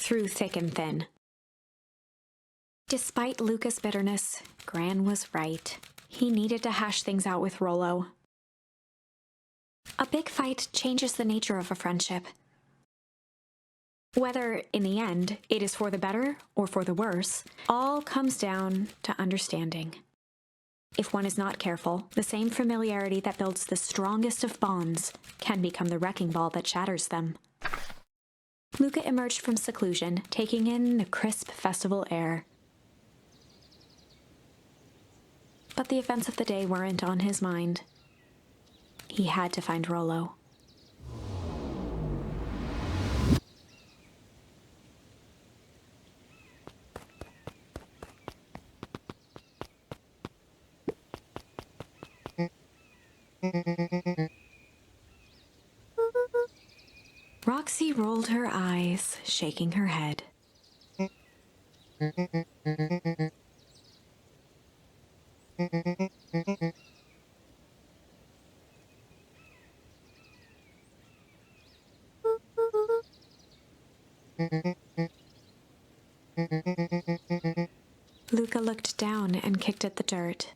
through thick and thin. Despite Luca's bitterness, Gran was right. He needed to hash things out with Rollo. A big fight changes the nature of a friendship. Whether, in the end, it is for the better or for the worse, all comes down to understanding. If one is not careful, the same familiarity that builds the strongest of bonds can become the wrecking ball that shatters them. Luca emerged from seclusion, taking in the crisp festival air. But the events of the day weren't on his mind. He had to find Rollo. Roxy rolled her eyes, shaking her head. Luca looked down and kicked at the dirt.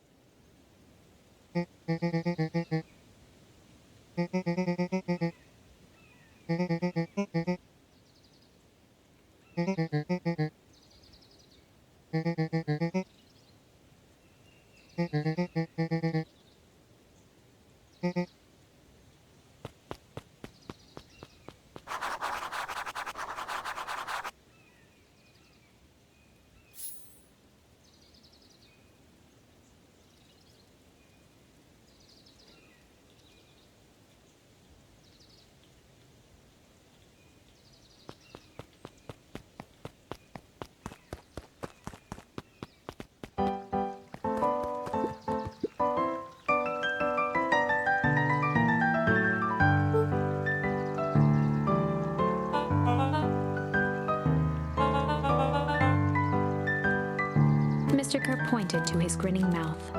Mr. Kerr pointed to his grinning mouth.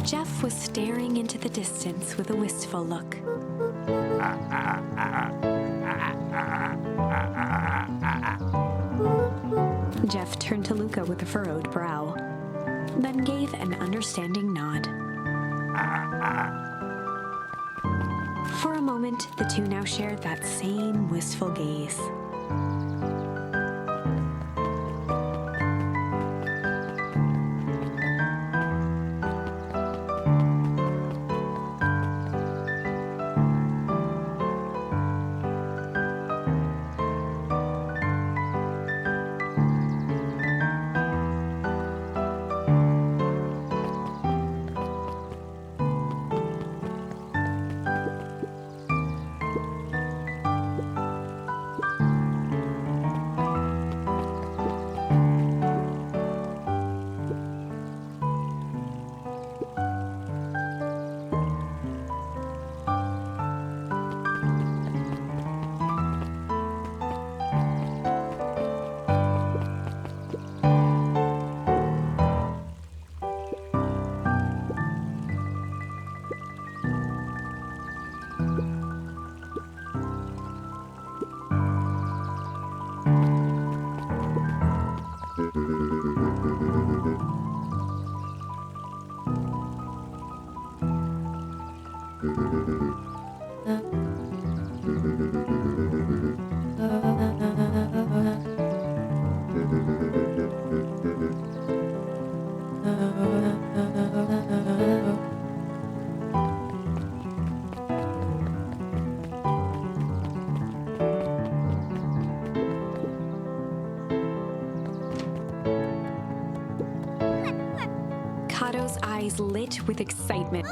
Jeff was staring into the distance with a wistful look. Jeff turned to Luca with a furrowed brow, then gave an understanding nod. For a moment, the two now shared that same wistful gaze. Kato's eyes lit with excitement.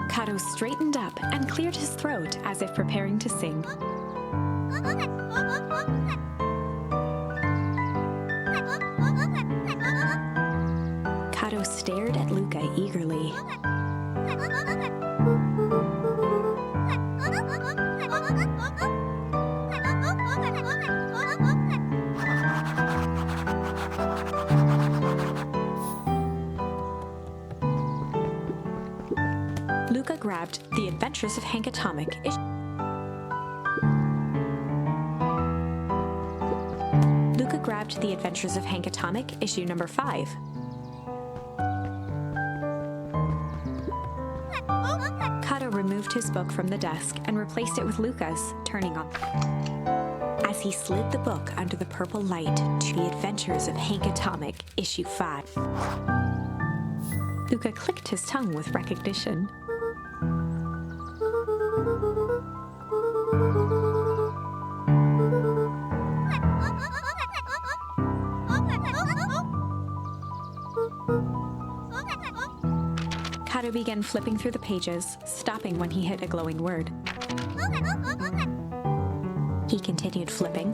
Kato straightened up and cleared his throat as if preparing to sing. Kato stared at Luca eagerly. Luca grabbed The Adventures of Hank Atomic. Luca grabbed The Adventures of Hank Atomic, issue number 5. Kato removed his book from the desk and replaced it with Luca's, turning on. As he slid the book under the purple light to The Adventures of Hank Atomic, issue 5. Luca clicked his tongue with recognition. Kato began flipping through the pages, stopping when he hit a glowing word. He continued flipping.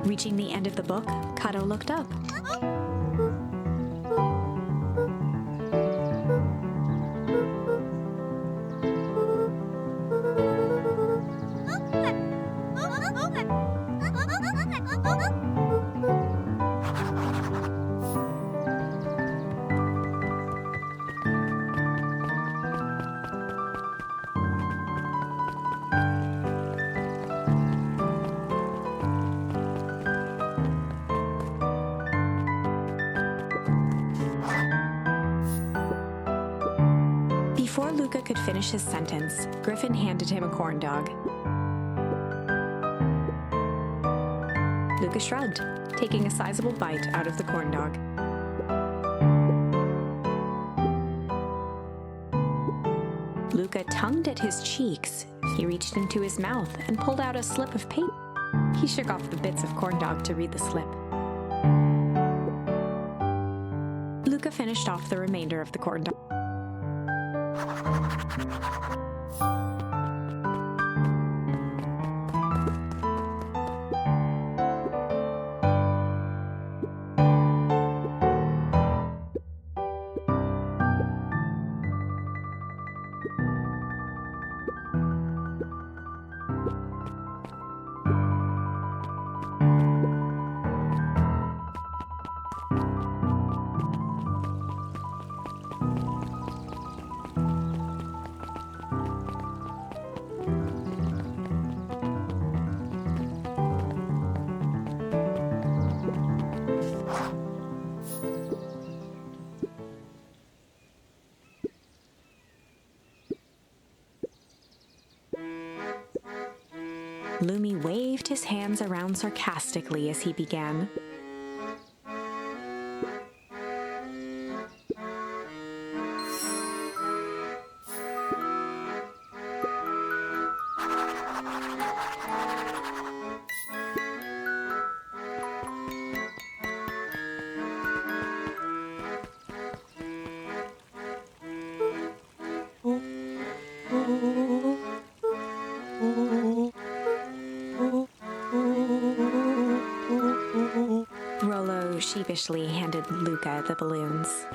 Reaching the end of the book, Kato looked up. Before Luca could finish his sentence, Griffin handed him a corn dog. Luca shrugged, taking a sizable bite out of the corn dog. Luca tongued at his cheeks. He reached into his mouth and pulled out a slip of paper. He shook off the bits of corn dog to read the slip. Luca finished off the remainder of the corn dog. waved his hands around sarcastically as he began. Rollo sheepishly handed Luca the balloons.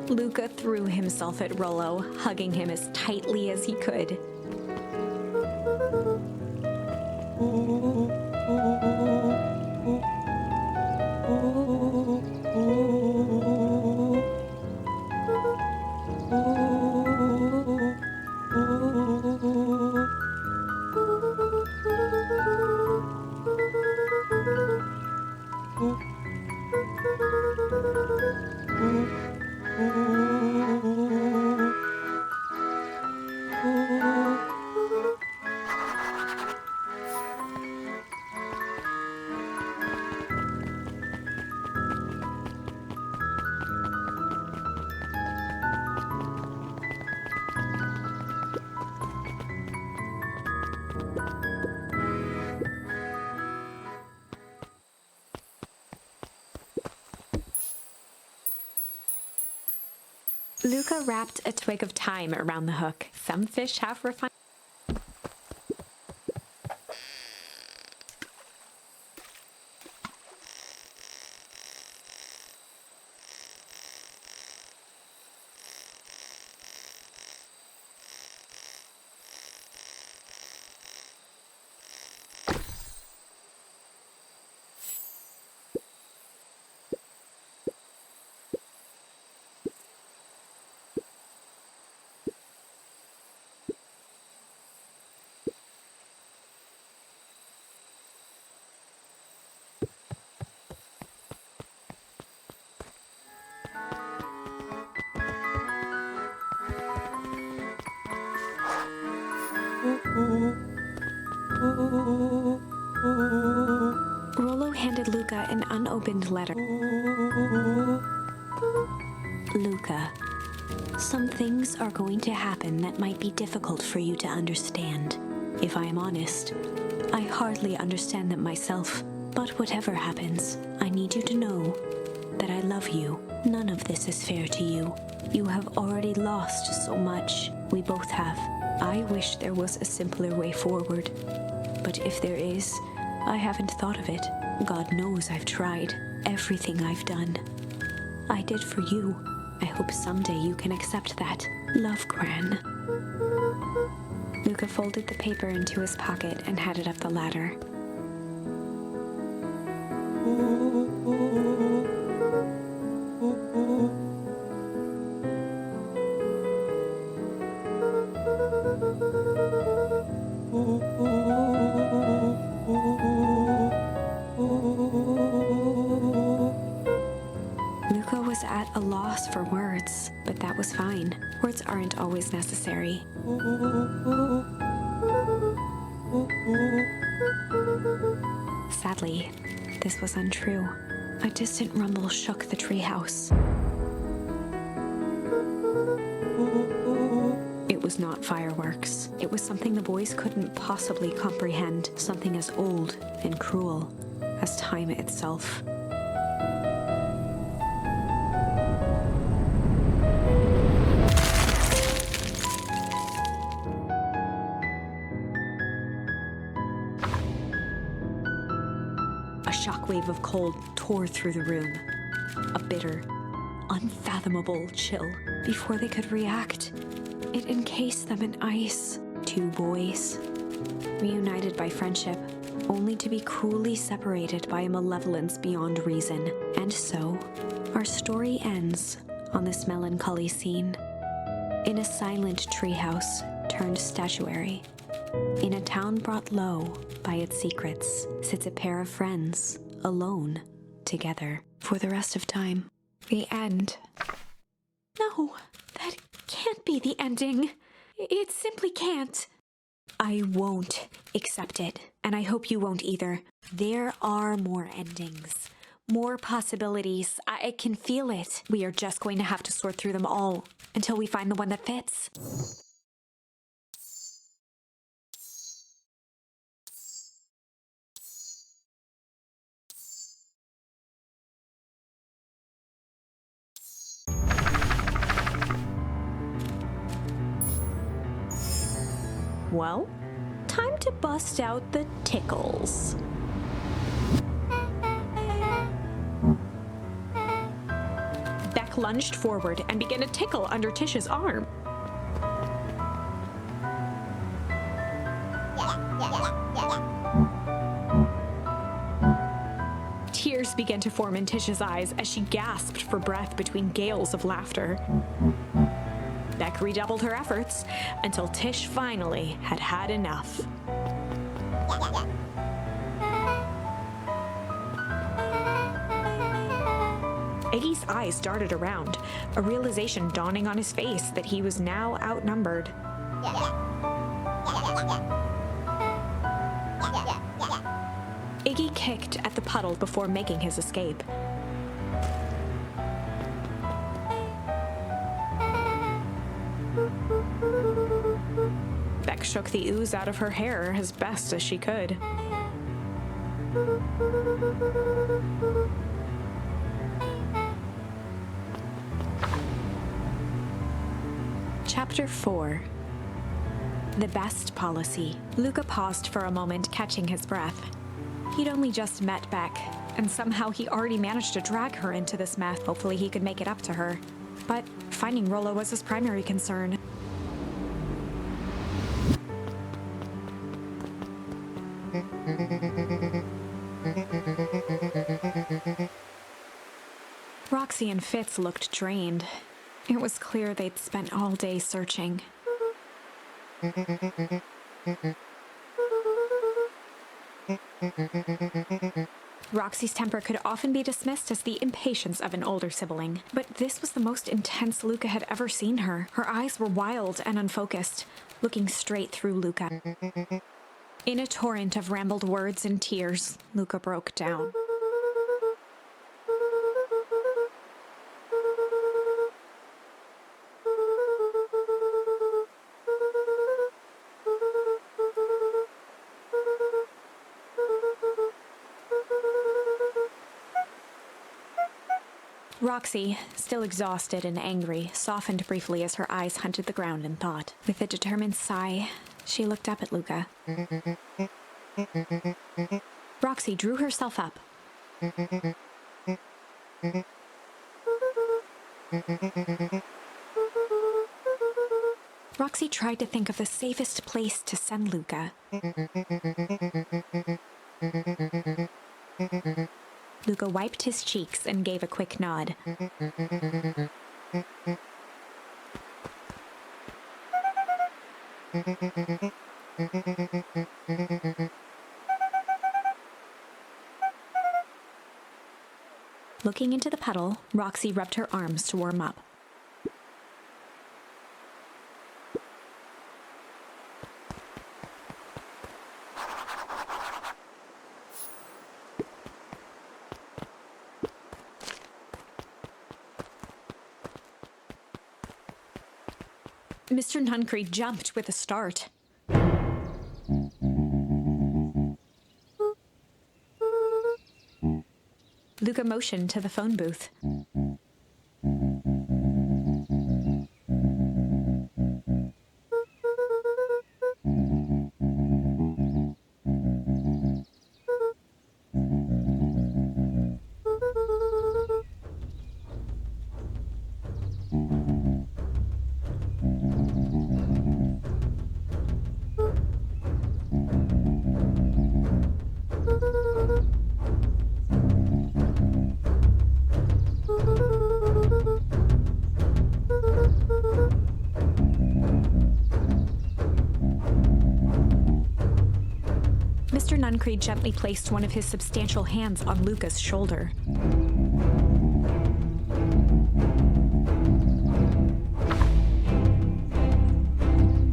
Luca threw himself at Rollo, hugging him as tightly as he could. Luca wrapped a twig of thyme around the hook. Some fish have refined. Rollo handed Luca an unopened letter. Luca, some things are going to happen that might be difficult for you to understand. If I am honest, I hardly understand them myself. But whatever happens, I need you to know that I love you. None of this is fair to you. You have already lost so much. We both have. I wish there was a simpler way forward. But if there is, I haven't thought of it. God knows I've tried. Everything I've done, I did for you. I hope someday you can accept that. Love, Gran. Luca folded the paper into his pocket and headed up the ladder. Luca was at a loss for words, but that was fine. Words aren't always necessary. Sadly, this was untrue. A distant rumble shook the treehouse. It was not fireworks. It was something the boys couldn't possibly comprehend, something as old and cruel as time itself. A shockwave of cold tore through the room. A bitter, unfathomable chill. Before they could react, it encased them in ice. Two boys, reunited by friendship, only to be cruelly separated by a malevolence beyond reason. And so, our story ends on this melancholy scene. In a silent treehouse turned statuary, in a town brought low by its secrets, sits a pair of friends, alone, together, for the rest of time. The end. No, that can't be the ending. It simply can't. I won't accept it, and I hope you won't either. There are more endings, more possibilities. I can feel it. We are just going to have to sort through them all until we find the one that fits. Well, time to bust out the tickles. Beck lunged forward and began to tickle under Tish's arm. Tears began to form in Tish's eyes as she gasped for breath between gales of laughter. Beck redoubled her efforts until Tish finally had had enough. Iggy's eyes darted around, a realization dawning on his face that he was now outnumbered. Iggy kicked at the puddle before making his escape. Beck shook the ooze out of her hair as best as she could. Chapter 4. The Best Policy. Luca paused for a moment, catching his breath. He'd only just met Beck, and somehow he already managed to drag her into this mess. Hopefully he could make it up to her. But finding Rollo was his primary concern. Roxy and Fitz looked drained. It was clear they'd spent all day searching. Roxy's temper could often be dismissed as the impatience of an older sibling, but this was the most intense Luca had ever seen her. Her eyes were wild and unfocused, looking straight through Luca. In a torrent of rambled words and tears, Luca broke down. Roxy, still exhausted and angry, softened briefly as her eyes hunted the ground in thought. With a determined sigh, she looked up at Luca. Roxy drew herself up. Roxy tried to think of the safest place to send Luca. Luca wiped his cheeks and gave a quick nod. Looking into the puddle, Roxy rubbed her arms to warm up. Mr. Nuncree jumped with a start. Luca motioned to the phone booth. Nuncreed gently placed one of his substantial hands on Luca's shoulder.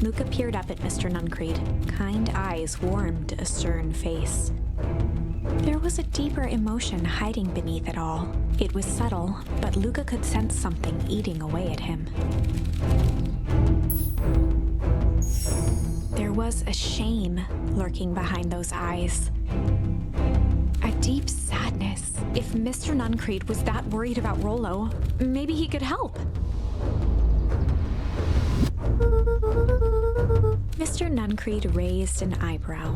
Luca peered up at Mr. Nuncreed. Kind eyes warmed a stern face. There was a deeper emotion hiding beneath it all. It was subtle, but Luca could sense something eating away at him. There was a shame lurking behind those eyes. A deep sadness. If Mr. Nuncreed was that worried about Rollo, maybe he could help. Mr. Nuncreed raised an eyebrow.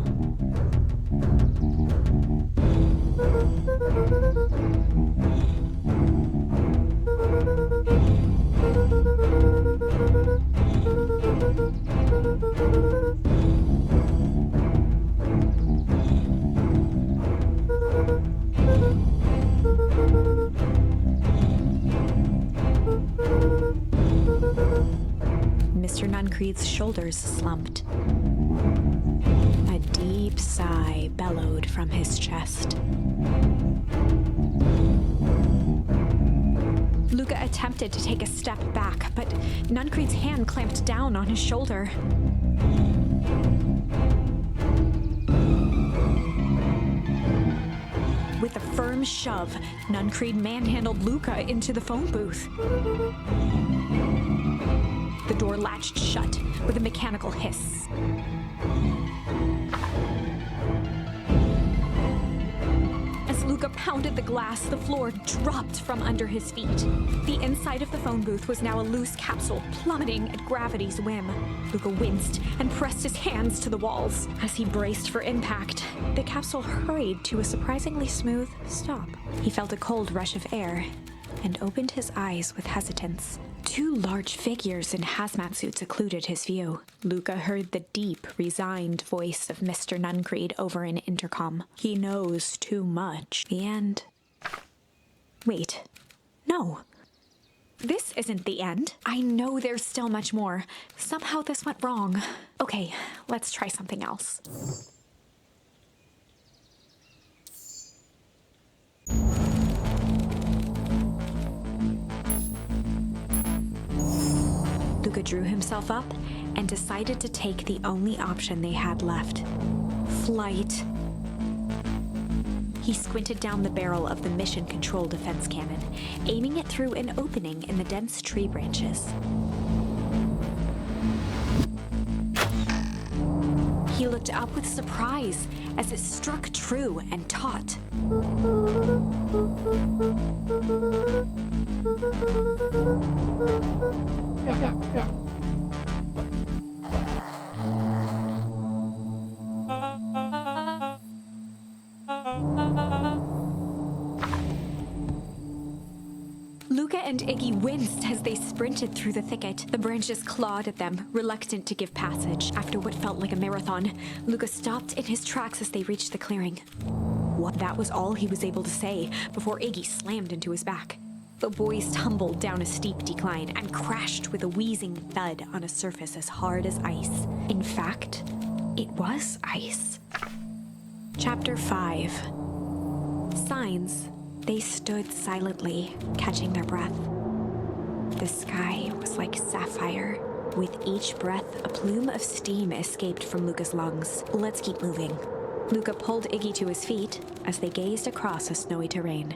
Mr. Nuncreed's shoulders slumped. A deep sigh bellowed from his chest. Luca attempted to take a step back, but Nuncreed's hand clamped down on his shoulder. With a firm shove, Nuncreed manhandled Luca into the phone booth. The door latched shut with a mechanical hiss. As Luca pounded the glass, the floor dropped from under his feet. The inside of the phone booth was now a loose capsule plummeting at gravity's whim. Luca winced and pressed his hands to the walls. As he braced for impact, the capsule hurried to a surprisingly smooth stop. He felt a cold rush of air and opened his eyes with hesitance. Two large figures in hazmat suits occluded his view. Luca heard the deep, resigned voice of Mr. Nuncreed over an intercom. He knows too much. The end. Wait. No. This isn't the end. I know there's still much more. Somehow this went wrong. Okay, let's try something else. Luca drew himself up and decided to take the only option they had left. Flight. He squinted down the barrel of the mission control defense cannon, aiming it through an opening in the dense tree branches. He looked up with surprise as it struck true and taut. Luca and Iggy winced as they sprinted through the thicket. The branches clawed at them, reluctant to give passage. After what felt like a marathon, Luca stopped in his tracks as they reached the clearing. What? That was all he was able to say before Iggy slammed into his back. The boys tumbled down a steep decline and crashed with a wheezing thud on a surface as hard as ice. In fact, it was ice. Chapter 5. Signs. They stood silently, catching their breath. The sky was like sapphire. With each breath, a plume of steam escaped from Luca's lungs. Let's keep moving. Luca pulled Iggy to his feet as they gazed across a snowy terrain.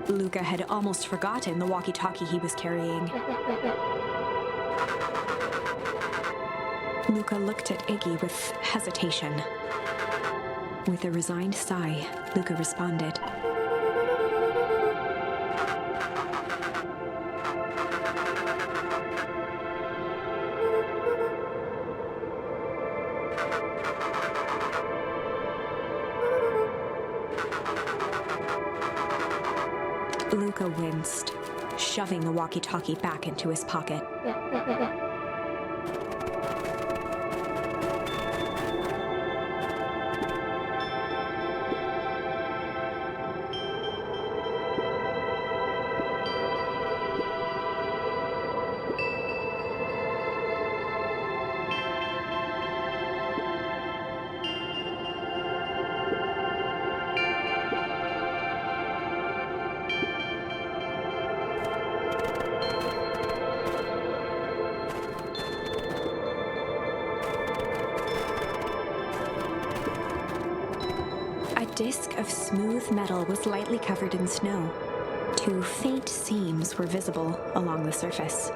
Luca had almost forgotten the walkie-talkie he was carrying. Luca looked at Iggy with hesitation. With a resigned sigh, Luca responded. Luca winced, shoving the walkie-talkie back into his pocket. A disc of smooth metal was lightly covered in snow. 2 faint seams were visible along the surface.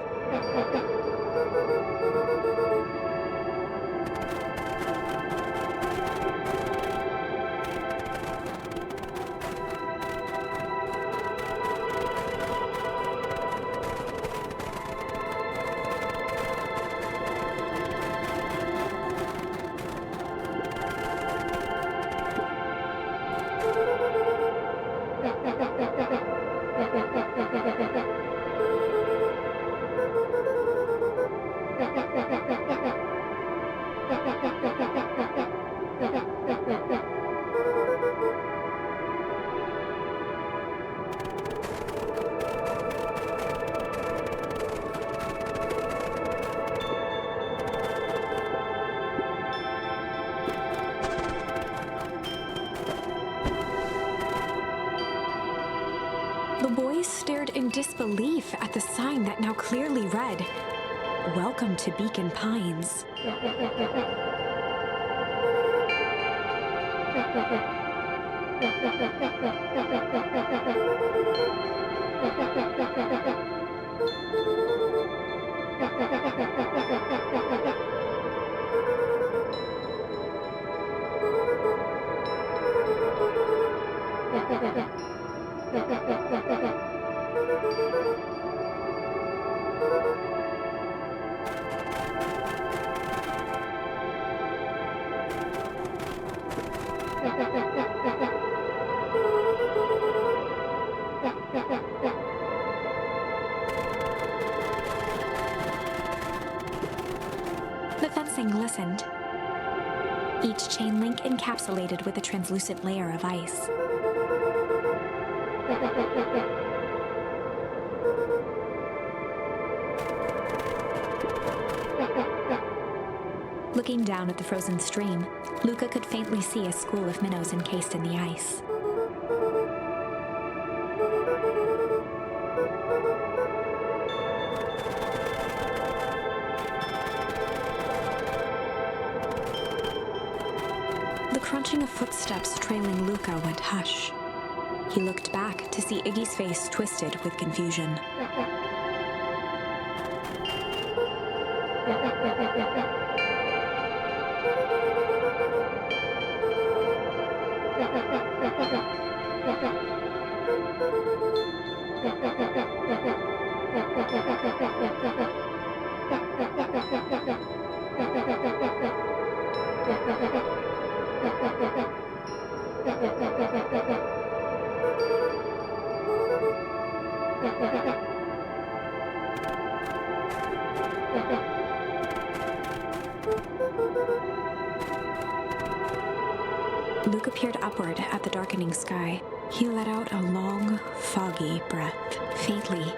The boys stared in disbelief at the sign that now clearly read, "Welcome to Beacon Pines." The fencing glistened, each chain link encapsulated with a translucent layer of ice. Looking down at the frozen stream, Luca could faintly see a school of minnows encased in the ice. The crunching of footsteps trailing Luca went hush. He looked back to see Iggy's face twisted with confusion. Luca peered upward at the darkening sky. He let out a long, foggy breath. Faintly,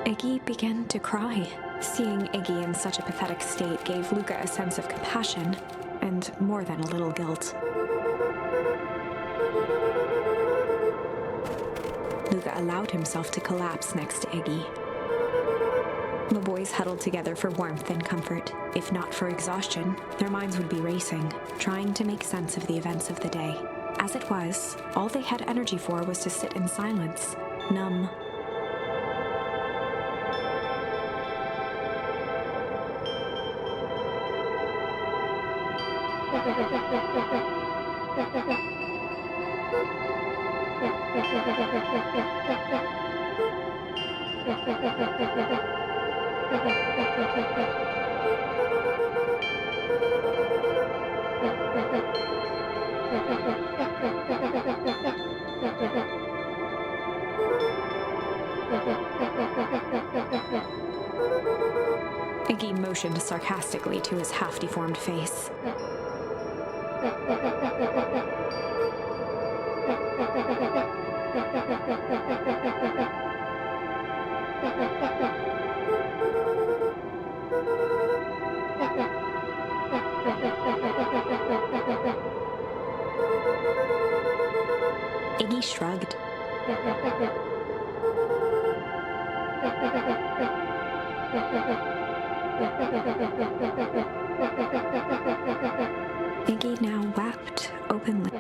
Iggy began to cry. Seeing Iggy in such a pathetic state gave Luca a sense of compassion, and more than a little guilt. Luca allowed himself to collapse next to Iggy. The boys huddled together for warmth and comfort. If not for exhaustion, their minds would be racing, trying to make sense of the events of the day. As it was, all they had energy for was to sit in silence, numb. motioned sarcastically to his half-deformed face. Iggy shrugged. Iggy now wept openly.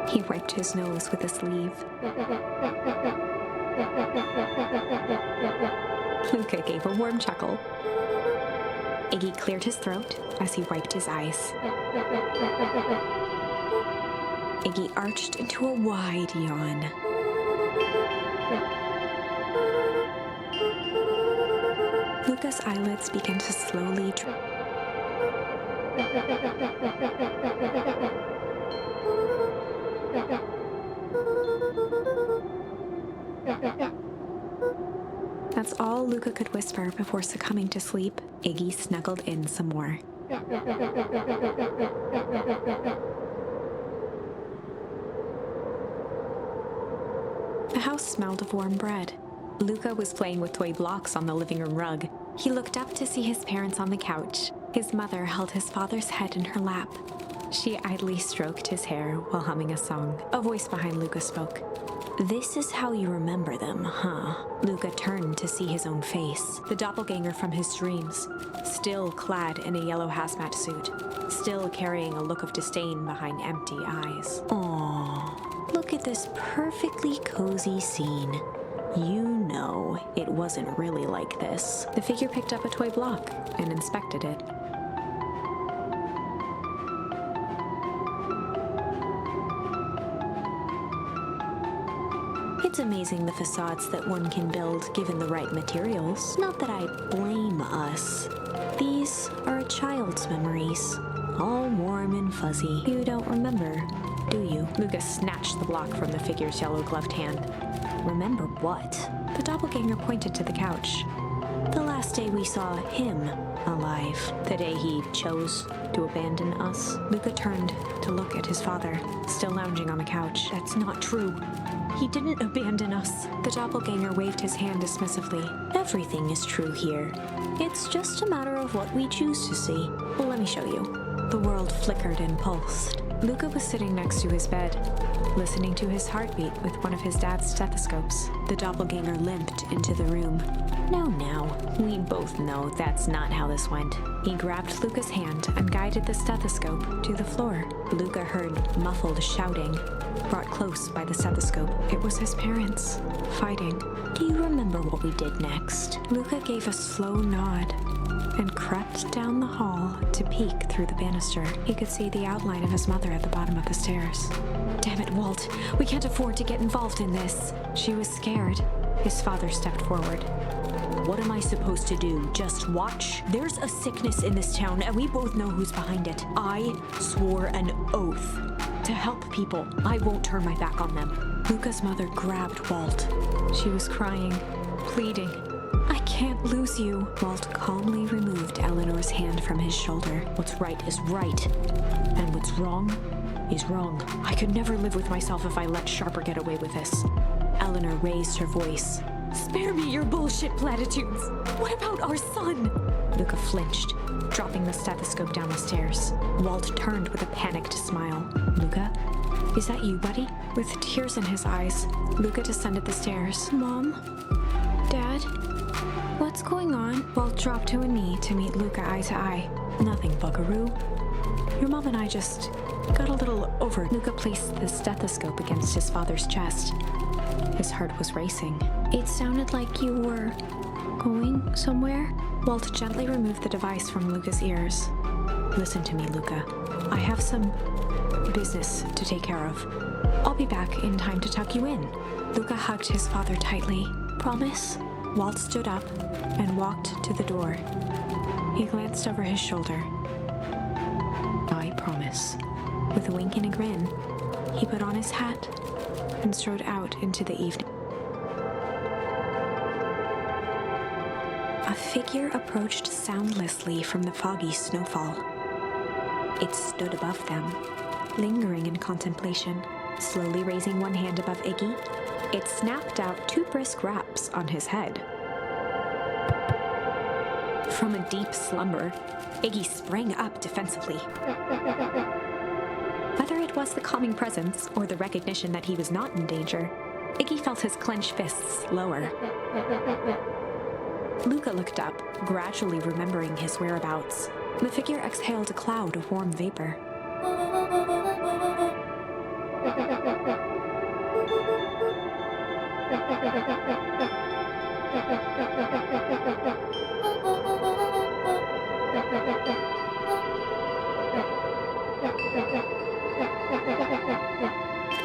He wiped his nose with a sleeve. Luca gave a warm chuckle. Iggy cleared his throat as he wiped his eyes. Iggy arched into a wide yawn. Luca's eyelids began to slowly That's all Luca could whisper before succumbing to sleep. Iggy snuggled in some more. The house smelled of warm bread. Luca was playing with toy blocks on the living room rug. He looked up to see his parents on the couch. His mother held his father's head in her lap. She idly stroked his hair while humming a song. A voice behind Luca spoke. "This is how you remember them, huh?" Luca turned to see his own face, the doppelganger from his dreams, still clad in a yellow hazmat suit, still carrying a look of disdain behind empty eyes. Aww, look at this perfectly cozy scene. You know, it wasn't really like this. The figure picked up a toy block and inspected it. It's amazing the facades that one can build given the right materials. Not that I blame us. These are a child's memories, all warm and fuzzy. You don't remember, do you? Luca snatched the block from the figure's yellow-gloved hand. Remember what? The doppelganger pointed to the couch. The last day we saw him alive. The day he chose to abandon us. Luca turned to look at his father, still lounging on the couch. That's not true. He didn't abandon us. The doppelganger waved his hand dismissively. Everything is true here. It's just a matter of what we choose to see. Well, let me show you. The world flickered and pulsed. Luca was sitting next to his bed, listening to his heartbeat with one of his dad's stethoscopes. The doppelganger limped into the room. Now, we both know that's not how this went. He grabbed Luca's hand and guided the stethoscope to the floor. Luca heard muffled shouting, brought close by the stethoscope. It was his parents, fighting. Do you remember what we did next? Luca gave a slow nod and crept down the hall to peek through the banister. He could see the outline of his mother at the bottom of the stairs. Damn it, Walt. We can't afford to get involved in this. She was scared. His father stepped forward. What am I supposed to do? Just watch? There's a sickness in this town, and we both know who's behind it. I swore an oath to help people. I won't turn my back on them. Luca's mother grabbed Walt. She was crying, pleading. I can't lose you. Walt calmly removed Eleanor's hand from his shoulder. What's right is right, and what's wrong is wrong. I could never live with myself if I let Sharper get away with this. Eleanor raised her voice. Spare me your bullshit platitudes. What about our son? Luca flinched, dropping the stethoscope down the stairs. Walt turned with a panicked smile. Luca, is that you, buddy? With tears in his eyes, Luca descended the stairs. Mom? Dad? What's going on? Walt dropped to a knee to meet Luca eye to eye. Nothing, buckaroo. Your mom and I just got a little over. Luca placed the stethoscope against his father's chest. His heart was racing. It sounded like you were going somewhere? Walt gently removed the device from Luca's ears. Listen to me, Luca. I have some business to take care of. I'll be back in time to tuck you in. Luca hugged his father tightly. Promise? Walt stood up and walked to the door. He glanced over his shoulder. I promise. house. With a wink and a grin, he put on his hat and strode out into the evening. A figure approached soundlessly from the foggy snowfall. It stood above them, lingering in contemplation. Slowly raising one hand above Iggy, it snapped out 2 brisk raps on his head. From a deep slumber, Iggy sprang up defensively. Whether it was the calming presence or the recognition that he was not in danger, Iggy felt his clenched fists lower. Luca looked up, gradually remembering his whereabouts. The figure exhaled a cloud of warm vapor.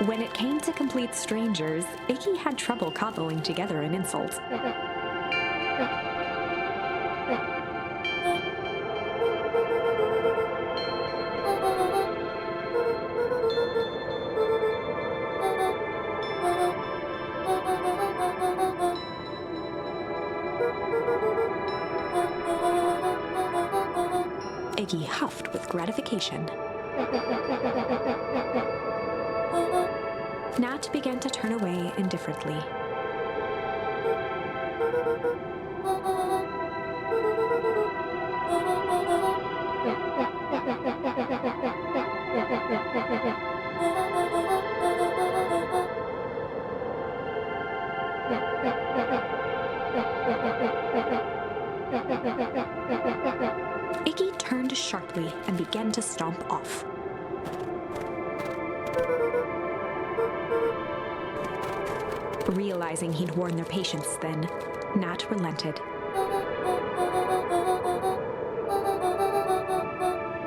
When it came to complete strangers, Iggy had trouble cobbling together an insult. Iggy huffed with gratification. Nat began to turn away indifferently. Iggy turned sharply and began to stomp off. Realizing he'd worn their patience then, Nat relented.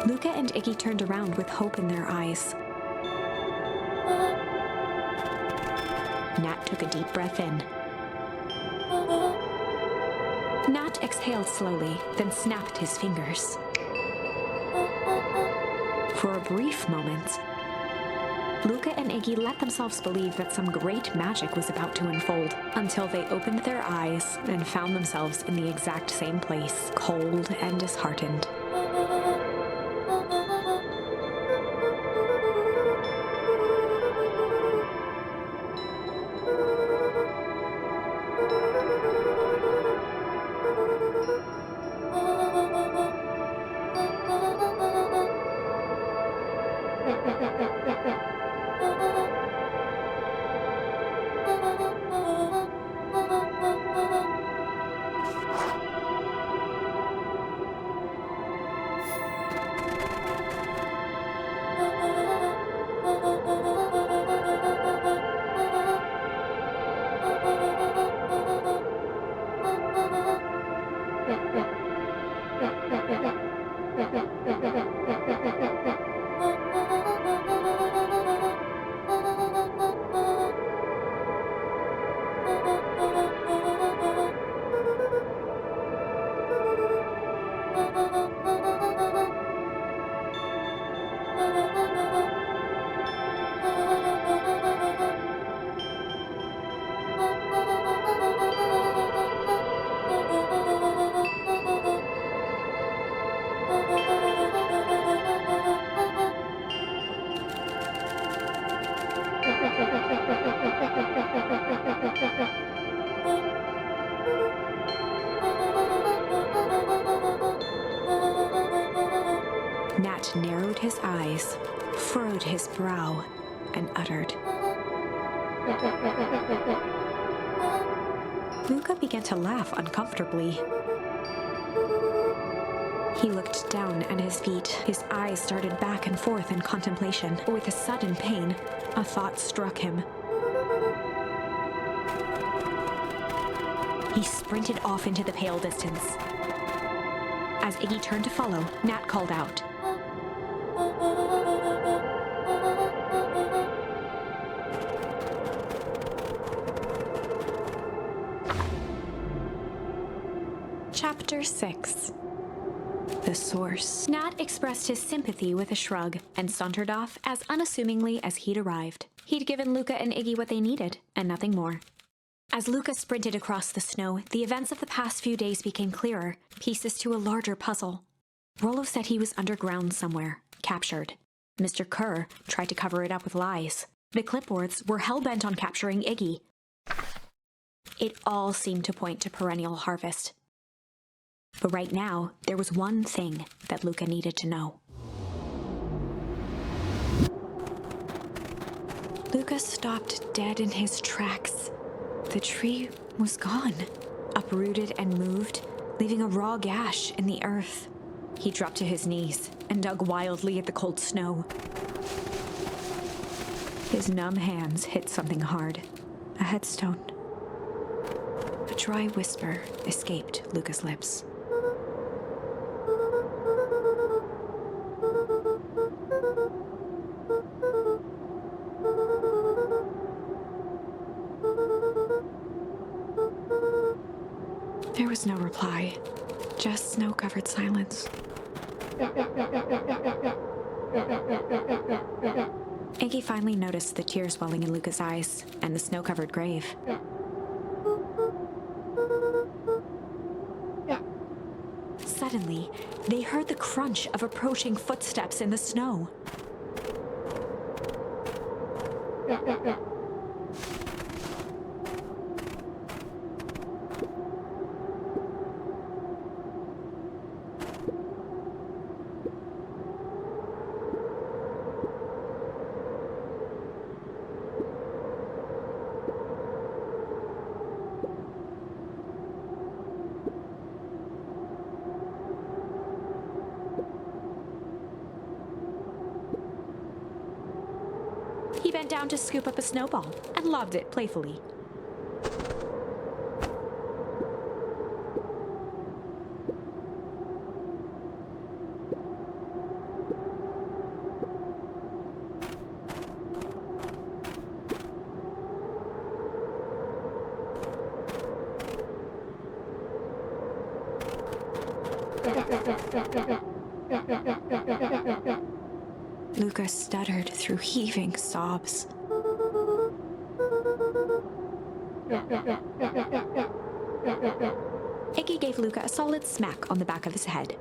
Luca and Iggy turned around with hope in their eyes. Nat took a deep breath in. Nat exhaled slowly, then snapped his fingers. For a brief moment, Luca and Iggy let themselves believe that some great magic was about to unfold, until they opened their eyes and found themselves in the exact same place, cold and disheartened. Nat narrowed his eyes, furrowed his brow, and uttered. Luca began to laugh uncomfortably. He looked down at his feet. His eyes started back and forth in contemplation. With a sudden pain, a thought struck him. He sprinted off into the pale distance. As Iggy turned to follow, Nat called out. Chapter 6. The source. Nat expressed his sympathy with a shrug and sauntered off as unassumingly as he'd arrived. He'd given Luca and Iggy what they needed, and nothing more. As Luca sprinted across the snow, the events of the past few days became clearer, pieces to a larger puzzle. Rollo said he was underground somewhere, captured. Mr. Kerr tried to cover it up with lies. The clipboards were hell-bent on capturing Iggy. It all seemed to point to perennial harvest. But right now, there was one thing that Luca needed to know. Luca stopped dead in his tracks. The tree was gone, uprooted and moved, leaving a raw gash in the earth. He dropped to his knees and dug wildly at the cold snow. His numb hands hit something hard, a headstone. A dry whisper escaped Luca's lips. There was no reply, just snow-covered silence. Iggy finally noticed the tears welling in Luca's eyes and the snow-covered grave. Suddenly, they heard the crunch of approaching footsteps in the snow. He bent down to scoop up a snowball and lobbed it playfully. Luca stuttered through heaving sobs. Iggy gave Luca a solid smack on the back of his head.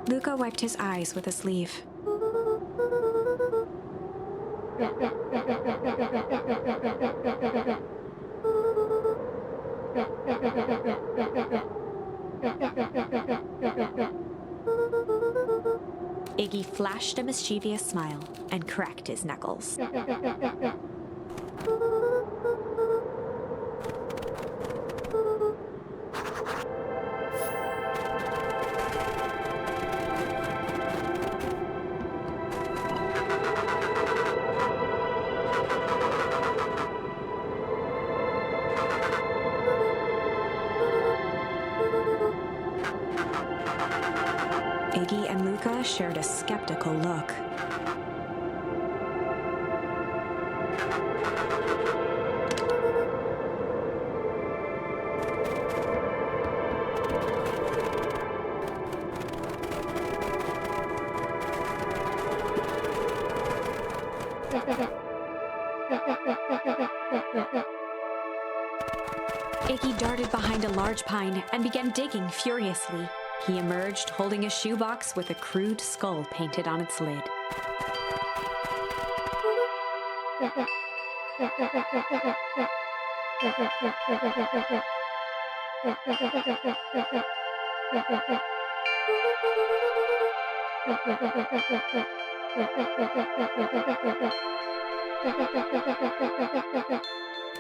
Luca wiped his eyes with a sleeve. Iggy flashed a mischievous smile and cracked his knuckles. Iggy and Luca shared a skeptical look. Iggy darted behind a large pine and began digging furiously. He emerged holding a shoebox with a crude skull painted on its lid.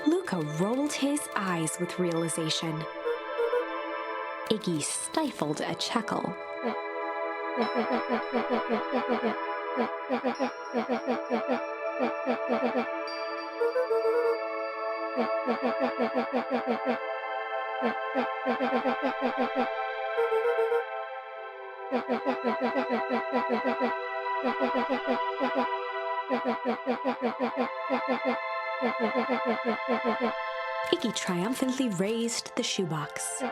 Luca rolled his eyes with realization. Iggy stifled a chuckle. Iggy triumphantly raised the shoebox.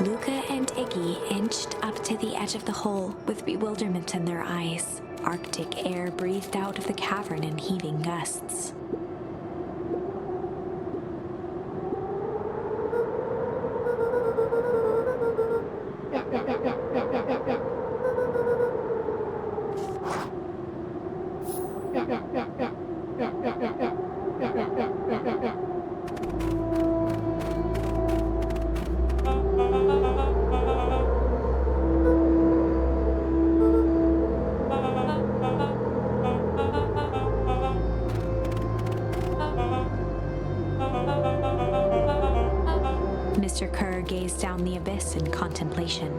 Luca and Iggy inched up to the edge of the hole with bewilderment in their eyes. Arctic air breathed out of the cavern in heaving gusts. Mr. Kerr gazed down the abyss in contemplation.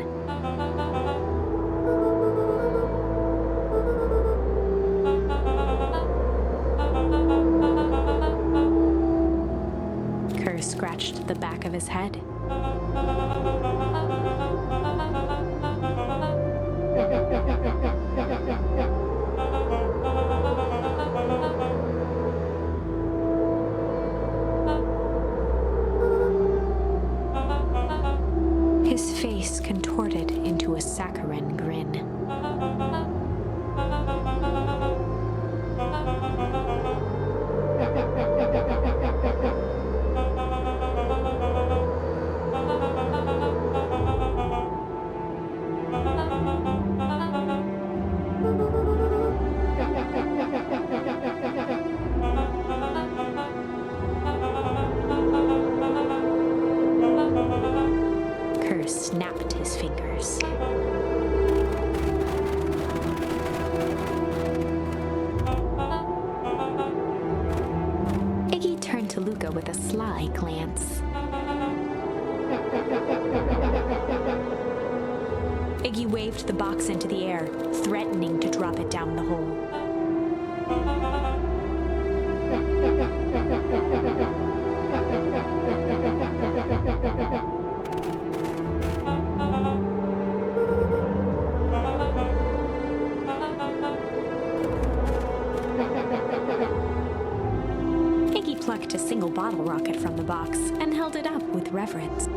Kerr scratched the back of his head. His face contorted into a saccharine grin. Kerr snapped his fingers. Iggy turned to Luca with a sly glance. Iggy waved the box into the air, threatening to drop it down the hole. Iggy plucked a single bottle rocket from the box and held it up with reverence.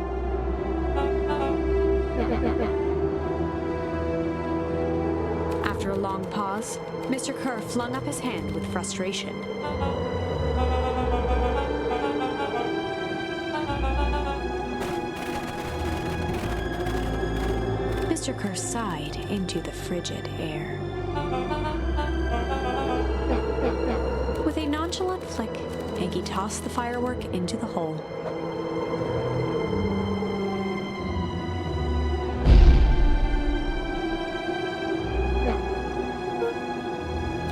After a long pause, Mr. Kerr flung up his hand with frustration. Mr. Kerr sighed into the frigid air. With a nonchalant flick, Iggy tossed the firework into the hole.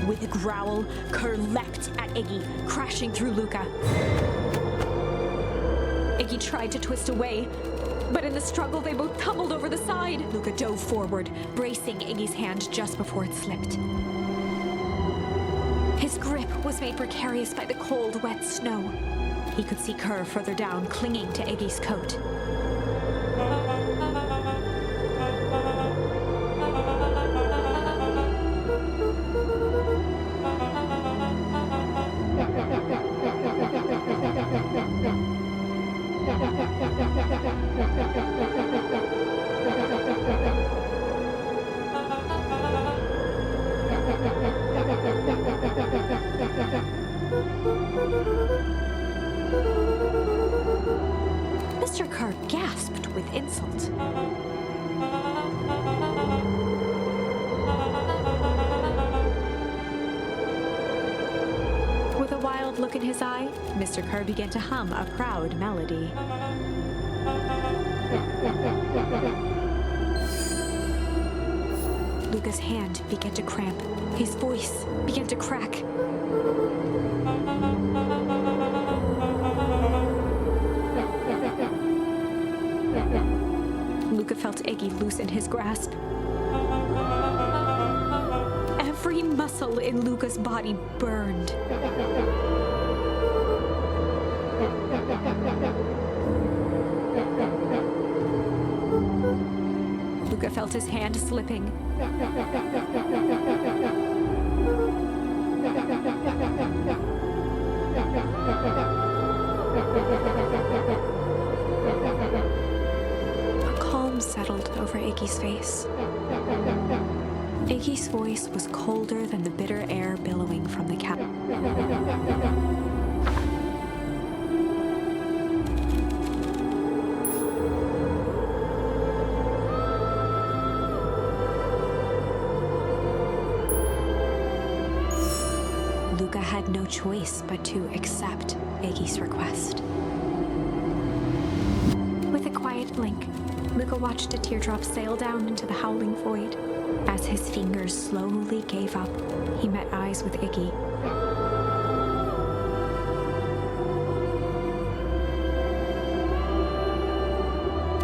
With a growl, Kerr leapt at Iggy, crashing through Luca. Iggy tried to twist away, but in the struggle they both tumbled over the side. Luca dove forward, bracing Iggy's hand just before it slipped. His grip was made precarious by the cold, wet snow. He could see Kerr further down, clinging to Iggy's coat. with insult. With a wild look in his eye, Mr. Kerr began to hum a proud melody. Luca's hand began to cramp. His voice began to crack. Luca felt Iggy loosen his grasp. Every muscle in Luca's body burned. Luca felt his hand slipping. A calm settled over Iggy's face. Iggy's voice was colder than the bitter air billowing from the cabin. Luca had no choice but to accept Iggy's request. With a quiet blink, Luca watched a teardrop sail down into the howling void. As his fingers slowly gave up, he met eyes with Iggy.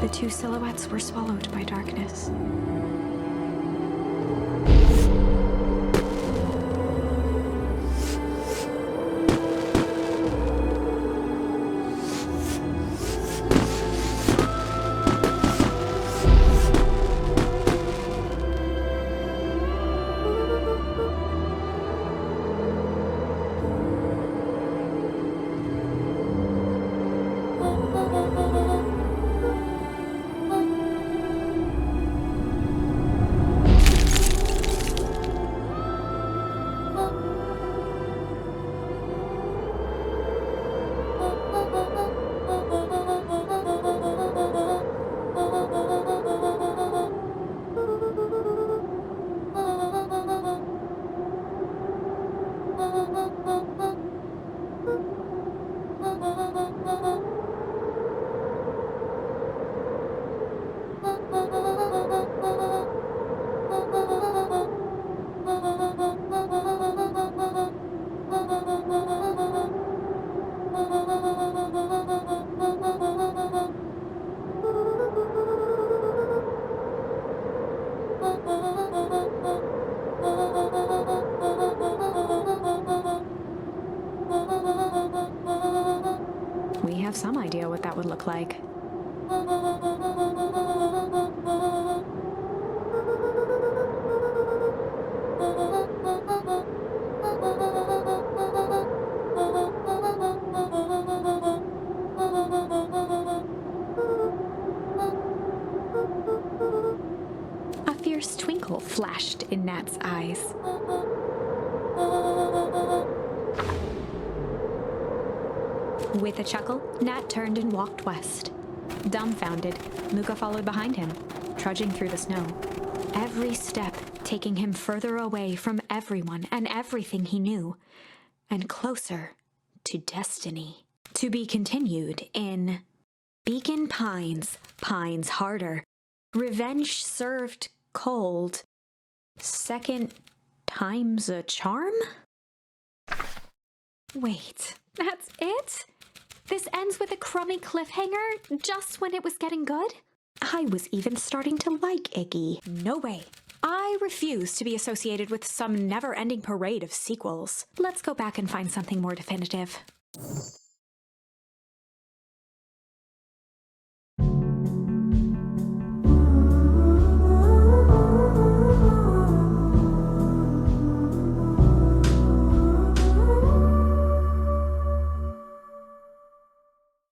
The two silhouettes were swallowed by darkness. We have some idea what that would look like. A fierce twinkle flashed in Nat's eyes. With a chuckle, Nat turned and walked west. Dumbfounded, Luca followed behind him, trudging through the snow. Every step taking him further away from everyone and everything he knew, and closer to destiny. To be continued in Beacon Pines, Pines Harder, Revenge Served Cold, Second Time's a Charm? Wait, that's it? This ends with a crummy cliffhanger just when it was getting good? I was even starting to like Iggy. No way. I refuse to be associated with some never-ending parade of sequels. Let's go back and find something more definitive.